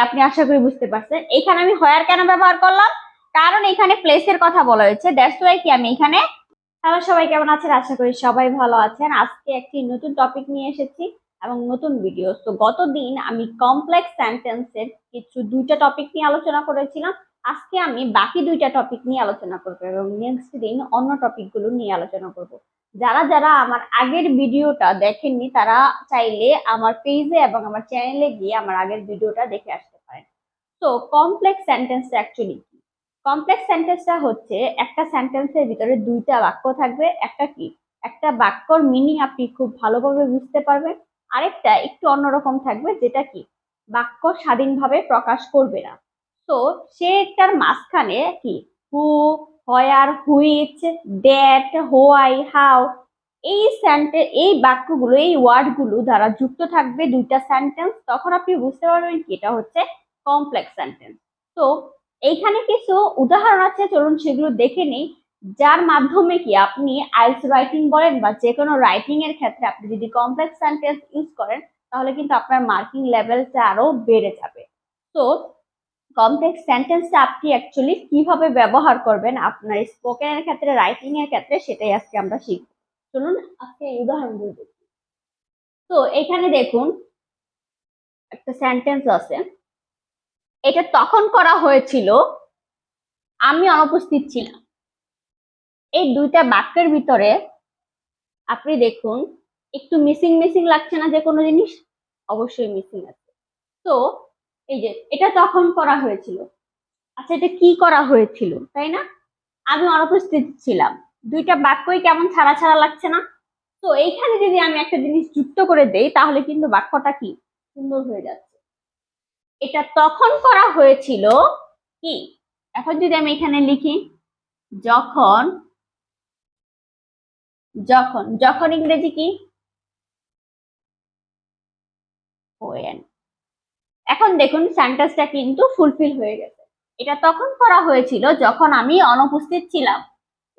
আপনি আশা করি বুঝতে পারছেন এখানে আমি হোয়ার কেন ব্যবহার করলাম, কারণ এখানে প্লেসের কথা বলা হয়েছে, দ্যাটস ওয়াই কি আমি এখানে। হ্যালো সবাই, কেমন আছেন? আশা করি সবাই ভালো আছেন। আজকে একটি নতুন টপিক নিয়ে এসেছি এবং নতুন ভিডিও। তো গতদিন আমি কমপ্লেক্স সেন্টেন্সের দুইটা টপিক নিয়ে আলোচনা করেছিলাম। আজকে আমি বাকি দুইটা টপিক নিয়ে আলোচনা করবো এবং নেক্সট দিন অন্য টপিক গুলো নিয়ে আলোচনা করব। যারা যারা আমার আগের ভিডিওটা দেখেননি তারা চাইলে আমার পেজে এবং আমার চ্যানেলে গিয়ে আমার আগের ভিডিওটা দেখে আসতে পারেন। তো কমপ্লেক্স সেন্টেন্সটা অ্যাকচুয়ালি কি? কমপ্লেক্স সেন্টেন্সটা হচ্ছে একটা সেন্টেন্সের ভিতরে দুইটা বাক্য থাকবে। একটা বাক্যর মিনিং আপনি খুব ভালোভাবে বুঝতে পারবেন, আরেকটা একটু অন্যরকম থাকবে যেটা কি বাক্য স্বাধীনভাবে প্রকাশ করবে না। তো সেটার মাঝখানে কি হু, হোয়ার, হুইচ, দ্যাট, হোয়াই, হাউ, এই বাক্যগুলো, এই ওয়ার্ডগুলো দ্বারা যুক্ত থাকবে দুইটা সেন্টেন্স। তখন আপনি বুঝতে পারবেন কি এটা হচ্ছে কমপ্লেক্স সেন্টেন্স। তো এইখানে কিছু উদাহরণ আছে, চলুন সেগুলো দেখে নিই, যার মাধ্যমে কি আপনি আইএলটিএস রাইটিং বলেন বা যে কোনো রাইটিং এর ক্ষেত্রে আপনি যদি কমপ্লেক্স সেন্টেন্স ইউজ করেন তাহলে কিন্তু আপনার মার্কিং লেভেলটা আরো বেড়ে যাবে। তো কমপ্লেক্স সেন্টেন্সটা আপনি অ্যাকচুয়ালি কিভাবে ব্যবহার করবেন আপনার স্পোকেনের ক্ষেত্রে, রাইটিং এর ক্ষেত্রে, সেটাই আজকে আমরা শিখব। চলুন আজকে এই উদাহরণগুলো দেখি। তো এখানে দেখুন একটা সেন্টেন্স আছে, এটা তখন করা হয়েছিল আমি অনুপস্থিত ছিলাম। এই দুইটা বাক্যের ভিতরে আপনি দেখুন একটু মিসিং মিসিং লাগছে না? যে কোনো জিনিস অবশ্যই মিসিং আছে। তো এই যে এটা তখন করা হয়েছিল, আচ্ছা এটা কি করা হয়েছিল, তাই না? আমি অনুপস্থিত ছিলাম, দুইটা বাক্যই কেমন ছাড়া ছাড়া লাগছে না? তো এইখানে যদি আমি একটা জিনিস যুক্ত করে দেই তাহলে কিন্তু বাক্যটা কি সুন্দর হয়ে যাচ্ছে। এটা তখন করা হয়েছিল কি, এখন যদি আমি এখানে লিখি যখন, যখন, যখন ইংরেজি কি when। এখন দেখুন সেন্টেন্সটা কিন্তু ফুলফিল হয়ে গেছে। এটা তখন করা হয়েছিল যখন আমি অনুপস্থিত ছিলাম।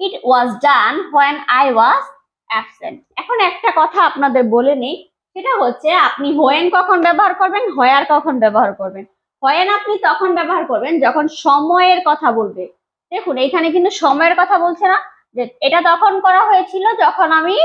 ইট ওয়াজ ডান হোয়েন আই ওয়াজ অ্যাবসেন্ট। এখন একটা কথা আপনাদের বলে নেই, সেটা হচ্ছে আপনি হোয়েন কখন ব্যবহার করবেন, হোয়ার কখন ব্যবহার করবেন। হোয়েন আপনি তখন ব্যবহার করবেন যখন সময়ের কথা বলবে। দেখুন এখানে কিন্তু সময়ের কথা বলছে না, যে এটা তখন করা হয়েছিল যখন আমি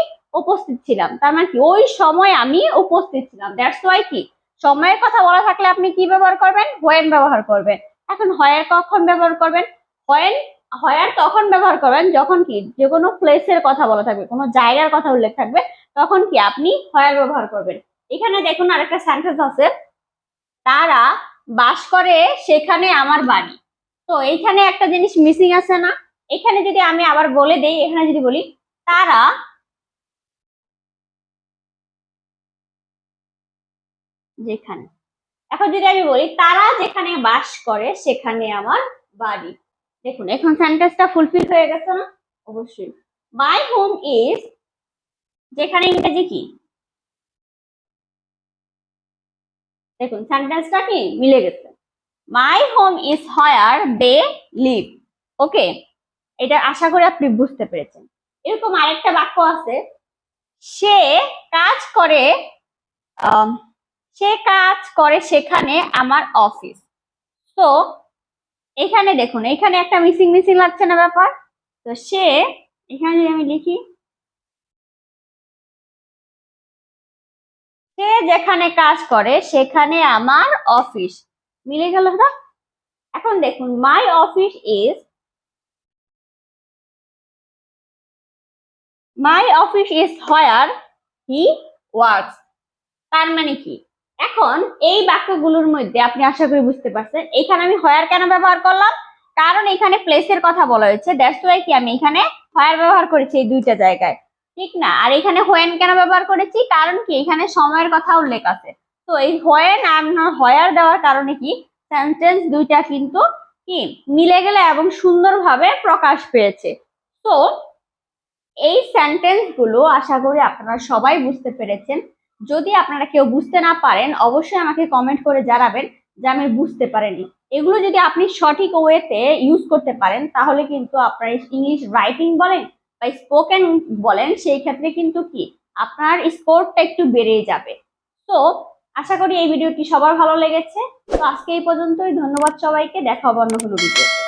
উপস্থিত ছিলাম, তার মানে কি ওই সময় আমি উপস্থিত ছিলাম। দ্যাটস ওয়াই কি সময়ের কথা বলা থাকলে আপনি কি ব্যবহার করবেন, হোয়েন ব্যবহার করবেন। এখন হোয়ার কখন ব্যবহার করবেন, হোয়েন, হোয়ার তখন ব্যবহার করবেন যখন কি যে কোনো প্লেসের কথা বলা থাকবে, কোনো জায়গার কথা উল্লেখ থাকবে, তখন কি আপনি হোয়ার ব্যবহার করবেন। এখানে দেখুন আরেকটা সেন্টেন্স আছে, তারা বাস করে সেখানে আমার বাড়ি। তো এইখানে একটা জিনিস মিসিং আছে না? এখানে যদি আমি আবার বলে দেই, এখানে যদি বলি তারা যেখানে, এখন যদি আমি বলি তারা যেখানে বাস করে সেখানে আমার বাড়ি, দেখুন এখন সেন্টেন্সটা ফুলফিল হয়ে গেছে না? অবশ্যই। মাই হোম ইজ, যেখানে ইংরেজি কি, দেখুন সেন্টেন্সটা কি মিলে গেছে। My home is where they live. Okay, এটা আশা করি আপনি বুঝতে পেরেছেন। এরকম আরেকটা বাক্য আছে, সে কাজ করে, সে কাজ করে সেখানে আমার অফিস। তো এখানে দেখুন এখানে একটা মিসিং মিসিং লাগছে না ব্যাপার? তো সে, এখানে যদি আমি লিখি সে যেখানে কাজ করে সেখানে আমার অফিস, মিলে গেল না? এখন দেখুন my office is, my office is where he works. তার মানে কি এখন এই বাক্যগুলোর মধ্যে আপনি আশা করি বুঝতে পারছেন এখানে আমি হোয়ার কেন ব্যবহার করলাম, কারণ এখানে প্লেসের কথা বলা হয়েছে। দ্যাটস ওয়াই কি আমি এখানে হোয়ার ব্যবহার করেছি এই দুইটা জায়গায়, ঠিক না? আর এখানে হোয়েন কেন ব্যবহার করেছি, কারণ কি এখানে সময়ের কথা উল্লেখ আছে। তো এই হোয়েন আর হোয়ার দেওয়ার কারণে কি সেন্টেন্স দুইটা কিন্তু কি মিলে গেলে এবং সুন্দরভাবে প্রকাশ পেয়েছে। তো এই সেন্টেন্স গুলো আশা করি আপনারা সবাই বুঝতে পেরেছেন। যদি আপনারা কেউ বুঝতে না পারেন অবশ্যই আমাকে কমেন্ট করে জানাবেন যে আমি বুঝতে পারিনি। এগুলো যদি আপনি সঠিক ওয়েতে ইউজ করতে পারেন তাহলে কিন্তু আপনার ইংলিশ রাইটিং বলেন বা স্পোকেন বলেন, সেই ক্ষেত্রে কিন্তু কি আপনার স্কোরটা একটু বেড়ে যাবে। তো আশা করি এই ভিডিওটি সবার ভালো লেগেছে। তো আজকে এই পর্যন্তই, ধন্যবাদ সবাইকে, দেখা হবে অন্য কোনো ভিডিওতে।